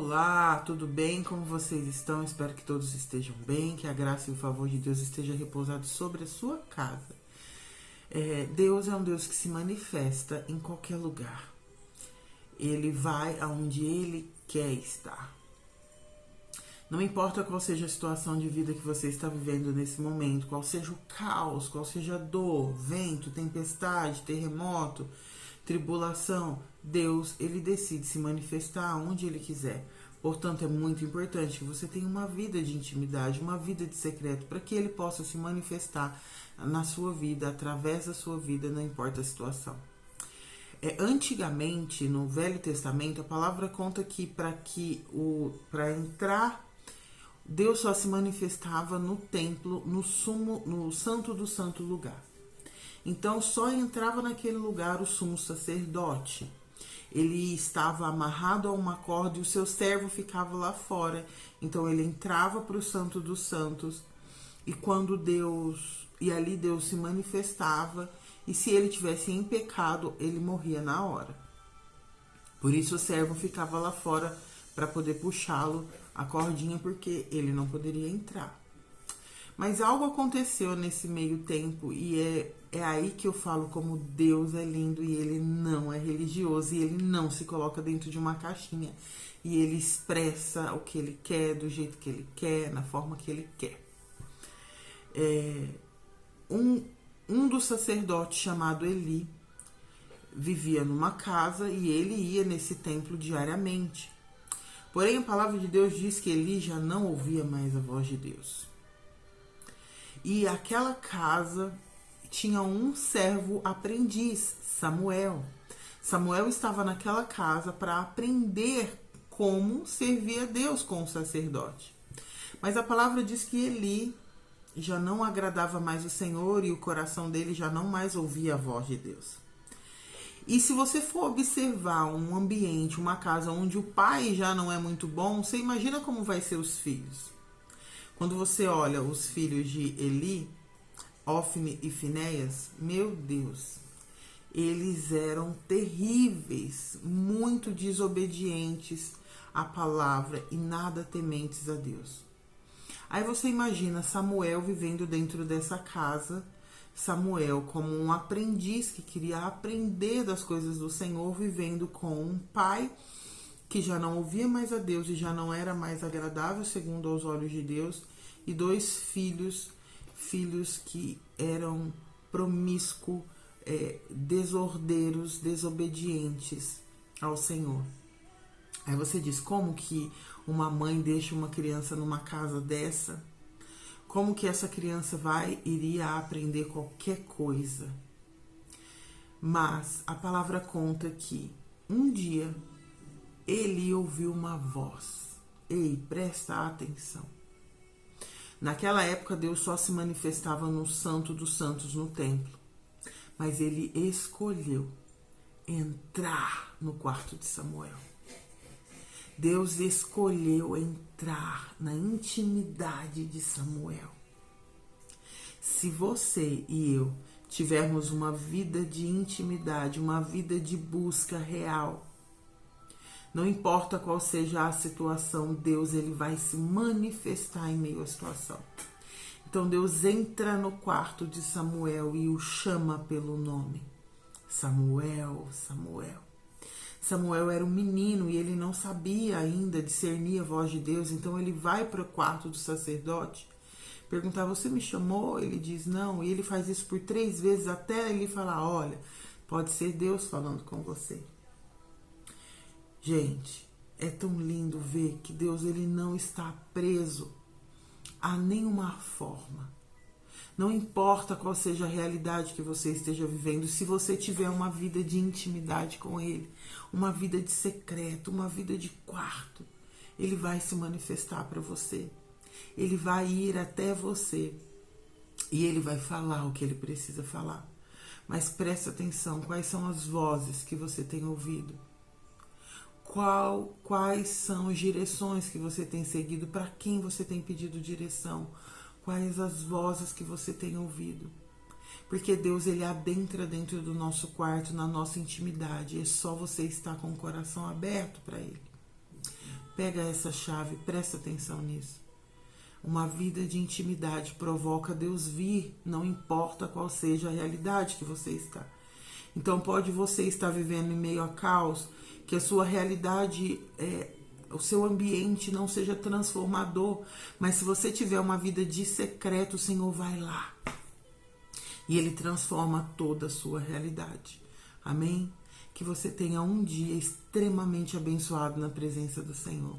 Olá, tudo bem? Como vocês estão? Espero que todos estejam bem, que a graça e o favor de Deus esteja repousado sobre a sua casa. Deus é um Deus que se manifesta em qualquer lugar. Ele vai aonde Ele quer estar. Não importa qual seja a situação de vida que você está vivendo nesse momento, qual seja o caos, qual seja a dor, vento, tempestade, terremoto, tribulação, Deus, Ele decide se manifestar onde Ele quiser. Portanto, é muito importante que você tenha uma vida de intimidade, uma vida de secreto, para que Ele possa se manifestar na sua vida, através da sua vida, não importa a situação. Antigamente, no Velho Testamento, a palavra conta que para entrar, Deus só se manifestava no templo, no santo do santo lugar. Então só entrava naquele lugar o sumo sacerdote. Ele estava amarrado a uma corda e o seu servo ficava lá fora. Então ele entrava para o santo dos santos e ali Deus se manifestava, e se ele tivesse em pecado, ele morria na hora. Por isso o servo ficava lá fora para poder puxá-lo a cordinha, porque ele não poderia entrar. Mas algo aconteceu nesse meio tempo, e é aí que eu falo como Deus é lindo, e Ele não é religioso, e Ele não se coloca dentro de uma caixinha, e Ele expressa o que Ele quer, do jeito que Ele quer, na forma que Ele quer. Um dos sacerdotes, chamado Eli, vivia numa casa, e ele ia nesse templo diariamente. Porém, a palavra de Deus diz que Eli já não ouvia mais a voz de Deus. E aquela casa tinha um servo aprendiz, Samuel. Samuel estava naquela casa para aprender como servir a Deus com o sacerdote. Mas a palavra diz que Eli já não agradava mais o Senhor, e o coração dele já não mais ouvia a voz de Deus. E se você for observar um ambiente, uma casa onde o pai já não é muito bom, você imagina como vai ser os filhos. Quando você olha os filhos de Eli, Ofni e Finéias, meu Deus, eles eram terríveis, muito desobedientes à palavra e nada tementes a Deus. Aí você imagina Samuel vivendo dentro dessa casa, Samuel como um aprendiz que queria aprender das coisas do Senhor, vivendo com um pai que já não ouvia mais a Deus e já não era mais agradável segundo aos olhos de Deus, e dois filhos que eram promíscuos, desordeiros, desobedientes ao Senhor. Aí você diz, como que uma mãe deixa uma criança numa casa dessa? Como que essa criança iria aprender qualquer coisa? Mas a palavra conta que um dia ele ouviu uma voz. Ei, presta atenção. Naquela época Deus só se manifestava no Santo dos Santos, no templo. Mas ele escolheu entrar no quarto de Samuel. Deus escolheu entrar na intimidade de Samuel. Se você e eu tivermos uma vida de intimidade, uma vida de busca real, não importa qual seja a situação, Deus ele vai se manifestar em meio à situação. Então Deus entra no quarto de Samuel e o chama pelo nome. Samuel, Samuel. Samuel era um menino e ele não sabia ainda discernir a voz de Deus, então ele vai para o quarto do sacerdote, perguntar, você me chamou? Ele diz, não, e ele faz isso por 3 vezes, até ele falar, olha, pode ser Deus falando com você. Gente, é tão lindo ver que Deus ele não está preso a nenhuma forma. Não importa qual seja a realidade que você esteja vivendo, se você tiver uma vida de intimidade com Ele, uma vida de secreto, uma vida de quarto, Ele vai se manifestar para você. Ele vai ir até você e Ele vai falar o que Ele precisa falar. Mas preste atenção, quais são as vozes que você tem ouvido? Quais são as direções que você tem seguido? Para quem você tem pedido direção? Quais as vozes que você tem ouvido? Porque Deus ele adentra dentro do nosso quarto, na nossa intimidade. É só você estar com o coração aberto para Ele. Pega essa chave, presta atenção nisso. Uma vida de intimidade provoca Deus vir, não importa qual seja a realidade que você está. Então pode você estar vivendo em meio a caos, que a sua realidade, o seu ambiente não seja transformador, mas se você tiver uma vida de secreto, o Senhor vai lá e Ele transforma toda a sua realidade. Amém? Que você tenha um dia extremamente abençoado na presença do Senhor.